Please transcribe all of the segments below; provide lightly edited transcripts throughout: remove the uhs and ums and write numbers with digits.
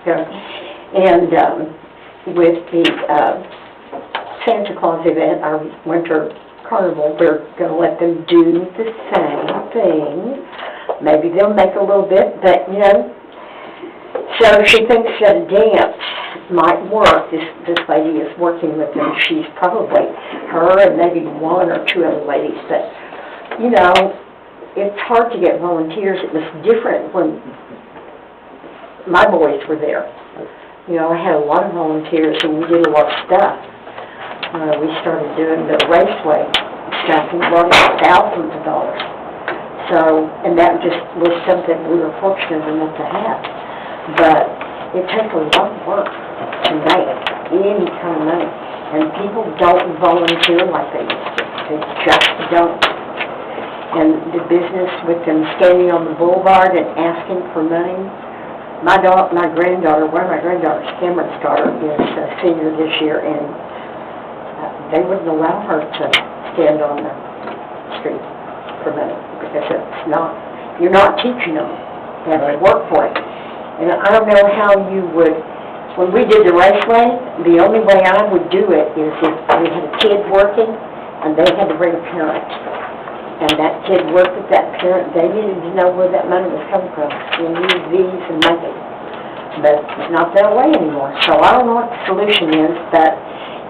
ago. And with the Santa Claus event, our winter carnival, we're going to let them do the same thing. Maybe they'll make a little bit, but, you know. So she thinks that a dance might work. This lady is working with them. She's probably her and maybe one or two other ladies. But, you know, it's hard to get volunteers. It was different when my boys were there. You know, I had a lot of volunteers and we did a lot of stuff. We started doing the raceway stuff and brought in thousands of dollars. So, and that just was something we were fortunate enough to have. But it takes a lot of work to make any kind of money. And people don't volunteer like they used to. They just don't. And the business with them standing on the boulevard and asking for money. My granddaughter, one of my granddaughters, Cameron's daughter, is a senior this year, and they wouldn't allow her to stand on the street for money because it's not, you're not teaching them. They have to work for it. And I don't know how you would, when we did the raceway, the only way I would do it is if we had a kid working and they had to bring a parent. And that kid worked with that parent, they needed to know where that money was coming from. You use these and make it. But it's not that way anymore. So I don't know what the solution is, but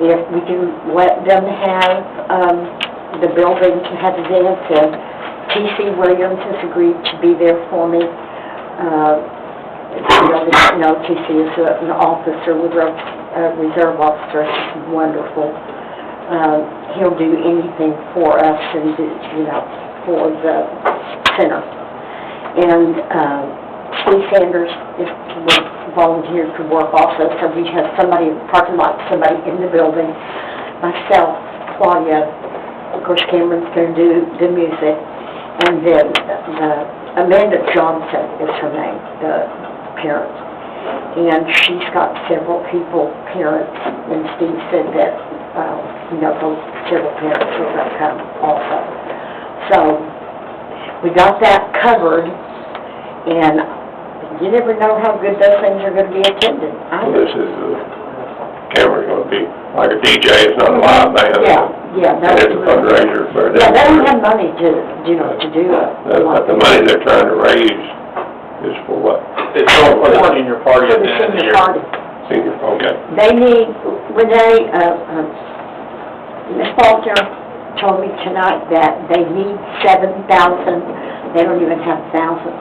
if we can let them have the building to have the dance, and T.C. Williams has agreed to be there for me. You know, T.C. is an officer, a reserve officer. He's wonderful. He'll do anything for us and do, you know, for the center. And Steve Sanders is volunteered to work also, so we have somebody in the parking lot, somebody in the building, myself, Claudia, of course Cameron's going to do the music, and then Amanda Johnson is her name, the parent. And she's got several people, parents, and Steve said that you know, those several parents are going to come also. So we got that covered, and you never know how good those things are going to be attended. Well, this is camera's going to be like a DJ. It's not a live band. Yeah. And it's a fundraiser for them. Yeah, they don't have money to, you know, to do it. But the money they're trying to raise is for what? It's all for the senior party at the end of the year. Senior, okay. They need, Renee, Ms. Faulkner told me tonight that they need 7,000. They don't even have 1,000.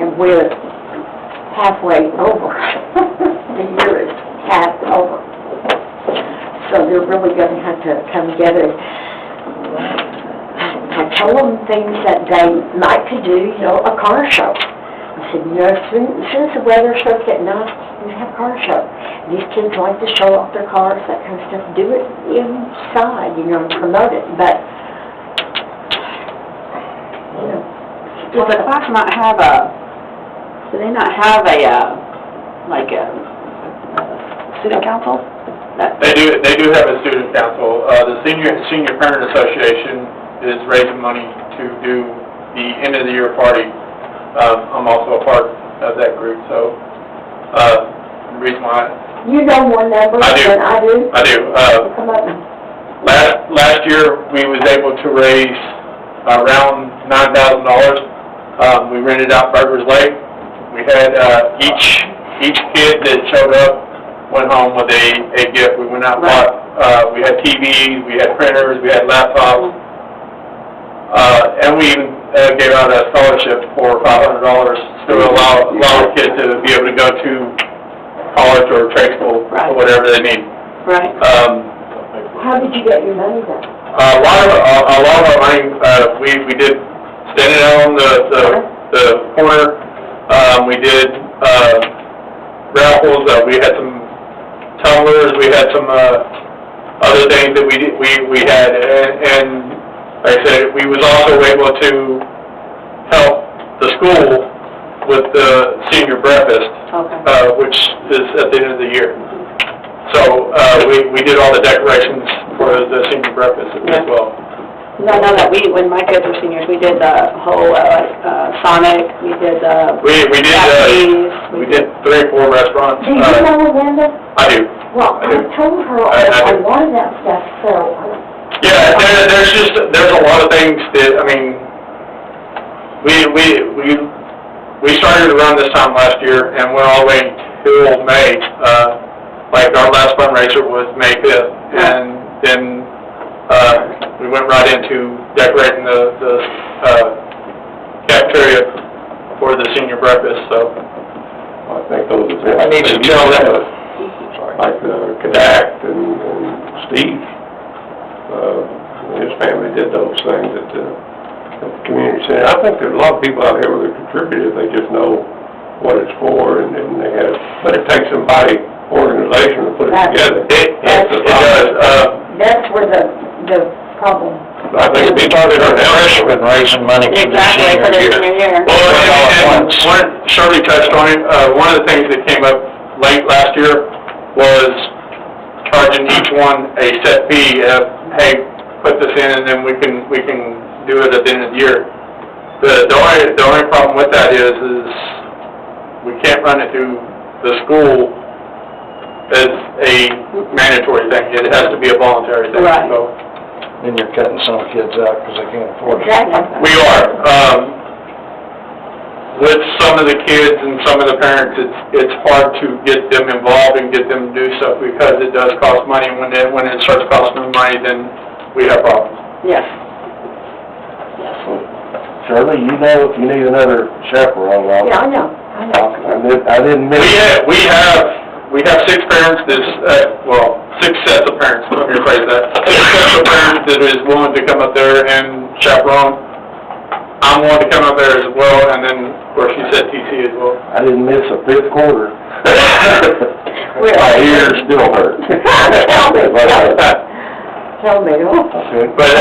And we're halfway over. The year is half over. So they're really going to have to come together. I told them things that they like to do, you know, a car show. I said, you know, as soon as the weather starts getting nice, we have a car show. These kids like to show off their cars, that kind of stuff. Do it inside, you know, promote it. But, you know. Does the class not have do they not have like a student council? They do have a student council. The Senior Parent Association is raising money to do the end of the year party. I'm also a part of that group, so the reason why You know more numbers than I do. I do. Come up. Last year we was able to raise around $9,000. We rented out Burgers Lake. We had each kid that showed up went home with a gift. We went out and bought. We had TVs, we had printers, we had laptops, and we even gave out a scholarship for $500 to allow kids to be able to go to college or trade school or whatever they need. Right. How did you get your money then? A lot of our money, we did standing out on the corner. We did raffles. We had some tumblers. We had some other things that we had, and like I said, we was also able to help the school with the senior breakfast, which is at the end of the year. So we did all the decorations for the senior breakfast as well. 'Cause I know that when my kids were seniors, we did the whole, Sonic, we did the Japanese. We did 3 or 4 restaurants. Do you know Amanda? I do. Well, I told her I a do. lot of that stuff, so. Yeah, there's a lot of things that, I mean, we started around this time last year and went all the way till May. Like our last fundraiser was May 5th, and then, we went right into decorating the cafeteria for the senior breakfast, so. I think those are. I need to tell them. Like Kadak and Steve, his family did those things at the community center. I think there's a lot of people out here that contributed, they just know what it's for, and they have, but it takes somebody, organization to put it together. It does, That's where the problem. I think we started our freshmen raising money for the Exactly, for the senior year. senior year. Well, and Shirley touched on it, one of the things that came up late last year was charging each one a set fee of, hey, put this in and then we can do it at the end of the year. The only problem with that is we can't run it through the school as a mandatory thing. It has to be a voluntary thing. Right. So Then you're cutting some kids out because they can't afford it. Exactly. we are. With some of the kids and some of the parents, it's hard to get them involved and get them to do stuff because it does cost money. When it starts costing them money, then we have problems. Yes. Shirley, you know if you need another chaperone, Yeah, I know. I didn't miss. We have 6 parents that's, 6 sets of parents, let me rephrase that. 6 sets of parents that is willing to come up there and chaperone. I'm willing to come up there as well, and then, of course, you said TC as well. I didn't miss a 5th quarter. Well, My ears still hurt. Tell me, oh. Okay. But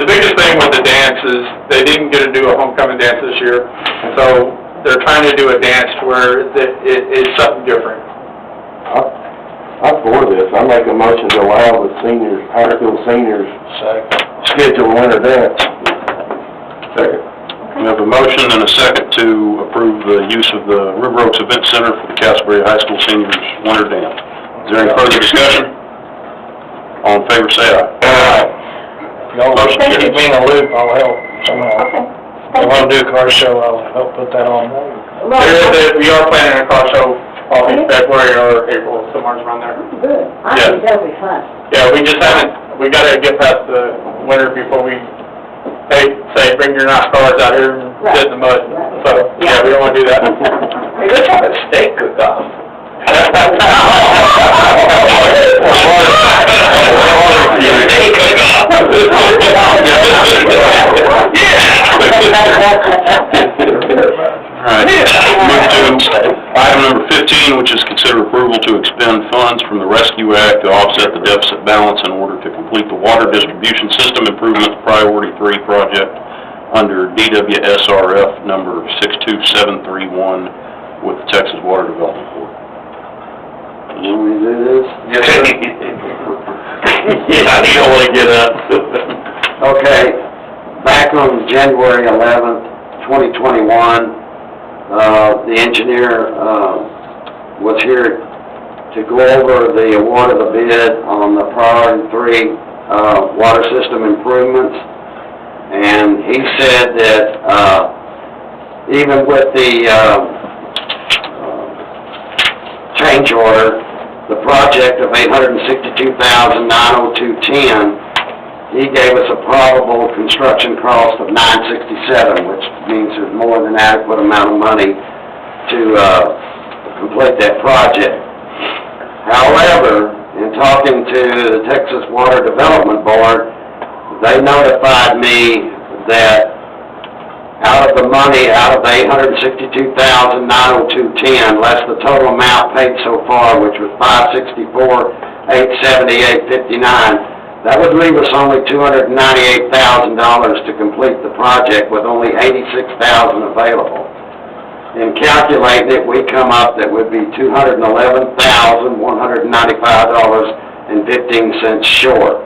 the biggest thing with the dance is they didn't get to do a homecoming dance this year, so they're trying to do a dance where it is something different. I'm for this. I make a motion to allow the seniors, high school seniors, schedule a winter dance. Second. We have a motion and a second to approve the use of the River Oaks Event Center for the Castleberry High School Seniors Winter Dance. Is there any further discussion? All in favor, say aye. Y'all Motion keep carries. me in the loop, I'll help somehow. Okay. If they want to do a car show, I'll help put that on. We are planning a car show probably in February or April, somewhere around there. Good. I think that'll be fun. Yeah, we just haven't, we gotta get past the winter before we, say, bring your nice cars out here and sit in the mud. So, yeah, we don't wanna do that. Hey, let's have a steak cook-off. All right, move to item number 15, which is consider approval to expend funds from the Rescue Act to offset the deficit balance in order to complete the water distribution system improvement priority 3 project under DWSRF number 62731 with the Texas Water Development Board. You want me to do this? Yeah, I don't want to get up. Okay, back on January 11th, 2021, the engineer was here to go over the award of the bid on the priority 3 water system improvements. And he said that even with the change order, the project of $862,902.10, he gave us a probable construction cost of $967, which means there's more than adequate amount of money to complete that project. However, in talking to the Texas Water Development Board, they notified me that out of the money, out of the $862,902.10, less the total amount paid so far, which was $564,878.59, that would leave us only $298,000 to complete the project with only $86,000 available. In calculating it, we come up that would be $211,195.15 short.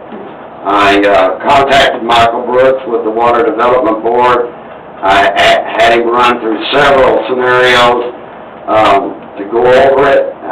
I contacted Michael Brooks with the Water Development Board. I had him run through several scenarios to go over it.